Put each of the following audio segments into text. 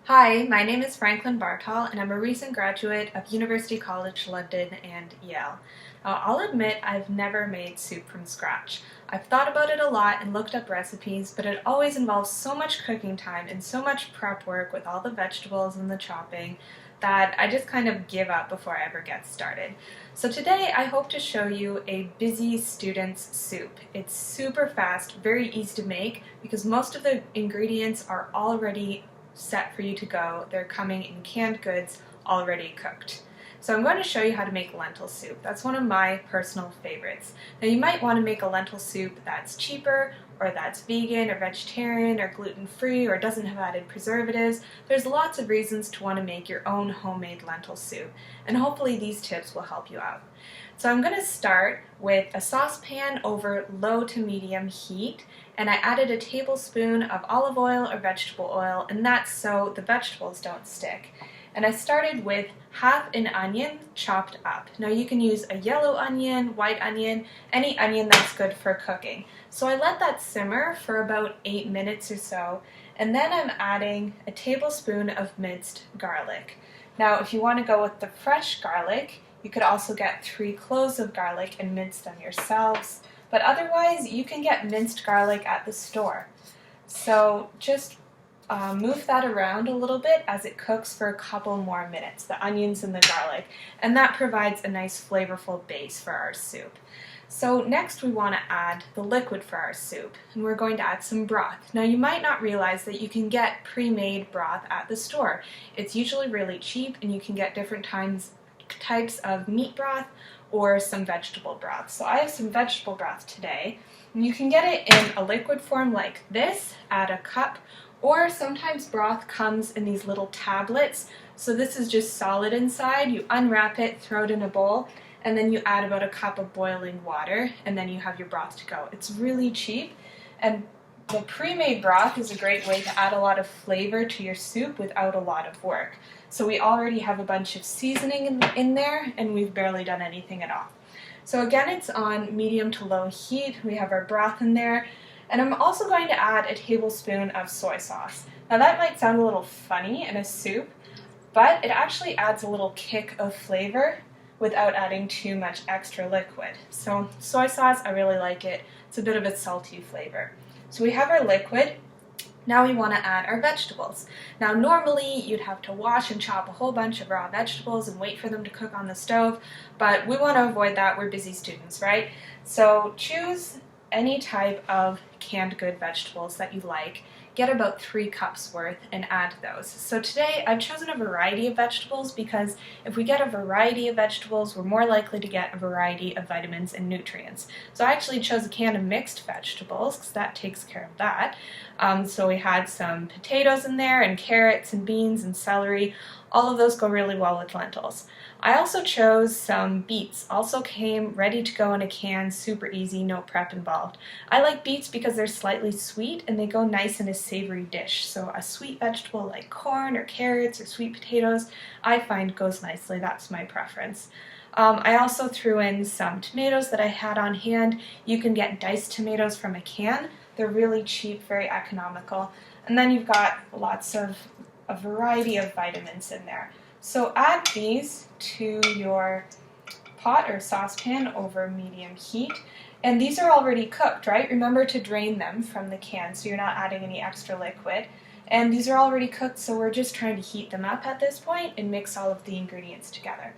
Hi, my name is Franklin Bartol, and I'm a recent graduate of University College London and Yale. I'll admit I've never made soup from scratch. I've thought about it a lot and looked up recipes, but it always involves so much cooking time and so much prep work with all the vegetables and the chopping that I just kind of give up before I ever get started. So today I hope to show you a busy student's soup. It's super fast, very easy to make because most of the ingredients are already set for you to go. They're coming in canned goods already cooked. So I'm going to show you how to make lentil soup. That's one of my personal favorites. Now you might want to make a lentil soup that's cheaper or that's vegan or vegetarian or gluten-free or doesn't have added preservatives. There's lots of reasons to want to make your own homemade lentil soup, and hopefully these tips will help you out. So I'm going to start with a saucepan over low to medium heat, and I added a tablespoon of olive oil or vegetable oil, and that's so the vegetables don't stick. And I started with half an onion chopped up. Now you can use a yellow onion, white onion, any onion that's good for cooking. So I let that simmer for about 8 minutes or so, and then I'm adding a tablespoon of minced garlic. Now if you want to go with the fresh garlic, you could also get 3 cloves of garlic and mince them yourselves, but otherwise you can get minced garlic at the store. So just move that around a little bit as it cooks for a couple more minutes, the onions and the garlic, and that provides a nice flavorful base for our soup. So next we want to add the liquid for our soup, and we're going to add some broth. Now you might not realize that you can get pre-made broth at the store. It's usually really cheap, and you can get different types of meat broth or some vegetable broth. So I have some vegetable broth today, and you can get it in a liquid form like this, add a cup, or sometimes broth comes in these little tablets. So this is just solid inside. You unwrap it, throw it in a bowl, and then you add about a cup of boiling water, and then you have your broth to go. It's really cheap, and the pre-made broth is a great way to add a lot of flavor to your soup without a lot of work. So we already have a bunch of seasoning in there, and we've barely done anything at all. So again, it's on medium to low heat. We have our broth in there, and I'm also going to add a tablespoon of soy sauce. Now that might sound a little funny in a soup, but it actually adds a little kick of flavor without adding too much extra liquid. So soy sauce, I really like it. It's a bit of a salty flavor. So we have our liquid. Now we want to add our vegetables. Now normally you'd have to wash and chop a whole bunch of raw vegetables and wait for them to cook on the stove, but we want to avoid that. We're busy students, right? So choose any type of canned good vegetables that you like. Get about 3 cups worth and add those. So today I've chosen a variety of vegetables because if we get a variety of vegetables, we're more likely to get a variety of vitamins and nutrients. So I actually chose a can of mixed vegetables because that takes care of that. So we had some potatoes in there and carrots and beans and celery. All of those go really well with lentils. I also chose some beets, also came ready to go in a can, super easy, no prep involved. I like beets because they're slightly sweet and they go nice in a savory dish. So a sweet vegetable like corn or carrots or sweet potatoes, I find goes nicely. That's my preference. I also threw in some tomatoes that I had on hand. You can get diced tomatoes from a can. They're really cheap, very economical. And then you've got lots of a variety of vitamins in there. So add these to your pot or saucepan over medium heat. And these are already cooked, right? Remember to drain them from the can so you're not adding any extra liquid. And these are already cooked, so we're just trying to heat them up at this point and mix all of the ingredients together.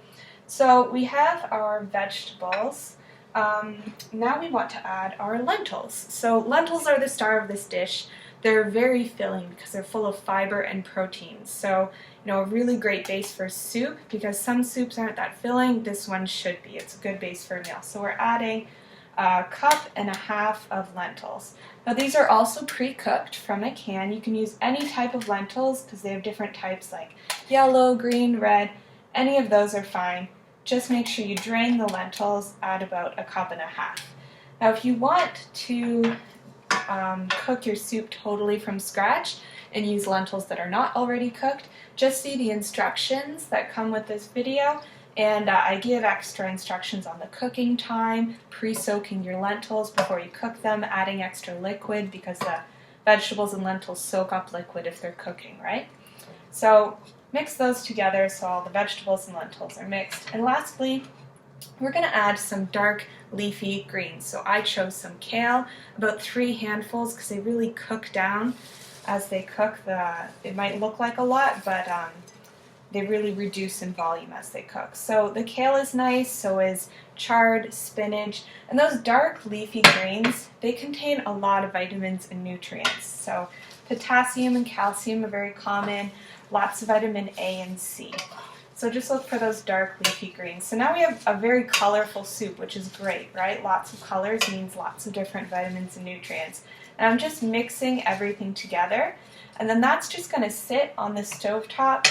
So we have our vegetables. Now we want to add our lentils. So lentils are the star of this dish. They're very filling because they're full of fiber and proteins. So, a really great base for soup because some soups aren't that filling. This one should be. It's a good base for a meal. So we're adding 1.5 cups of lentils. Now these are also pre-cooked from a can. You can use any type of lentils because they have different types like yellow, green, red. Any of those are fine. Just make sure you drain the lentils, add about 1.5 cups. Now if you want to cook your soup totally from scratch and use lentils that are not already cooked, just see the instructions that come with this video, and I give extra instructions on the cooking time, pre-soaking your lentils before you cook them, adding extra liquid because the vegetables and lentils soak up liquid if they're cooking, right? So mix those together so all the vegetables and lentils are mixed. And lastly, we're going to add some dark leafy greens. So I chose some kale, about 3 handfuls, because they really cook down as they cook. It might look like a lot, but they really reduce in volume as they cook. So the kale is nice, so is chard, spinach, and those dark leafy greens, they contain a lot of vitamins and nutrients. So potassium and calcium are very common, lots of vitamin A and C. So just look for those dark leafy greens. So now we have a very colorful soup, which is great, right? Lots of colors means lots of different vitamins and nutrients. And I'm just mixing everything together, and then that's just going to sit on the stovetop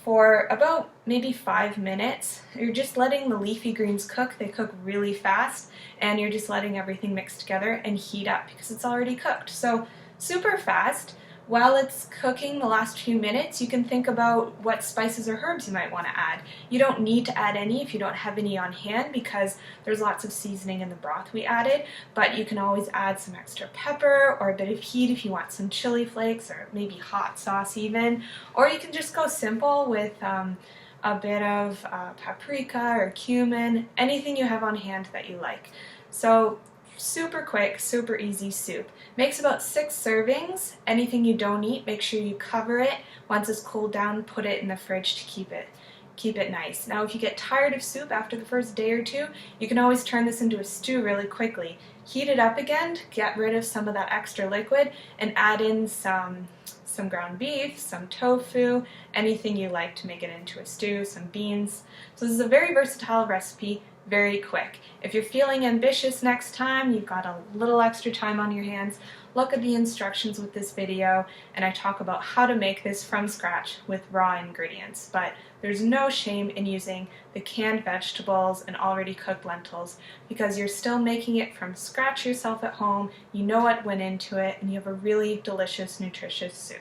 for about maybe 5 minutes. You're just letting the leafy greens cook. They cook really fast, and you're just letting everything mix together and heat up because it's already cooked. So super fast. While it's cooking the last few minutes, you can think about what spices or herbs you might want to add. You don't need to add any if you don't have any on hand because there's lots of seasoning in the broth we added, but you can always add some extra pepper or a bit of heat if you want some chili flakes or maybe hot sauce even, or you can just go simple with a bit of paprika or cumin, anything you have on hand that you like. So super quick, super easy soup. Makes about 6 servings. Anything you don't eat, make sure you cover it. Once it's cooled down, put it in the fridge to keep it nice. Now if you get tired of soup after the first day or two, you can always turn this into a stew really quickly. Heat it up again, get rid of some of that extra liquid, and add in some ground beef, some tofu, anything you like to make it into a stew, some beans. So this is a very versatile recipe, very quick. If you're feeling ambitious next time, you've got a little extra time on your hands, look at the instructions with this video, and I talk about how to make this from scratch with raw ingredients. But there's no shame in using the canned vegetables and already cooked lentils because you're still making it from scratch yourself at home, you know what went into it, and you have a really delicious, nutritious soup.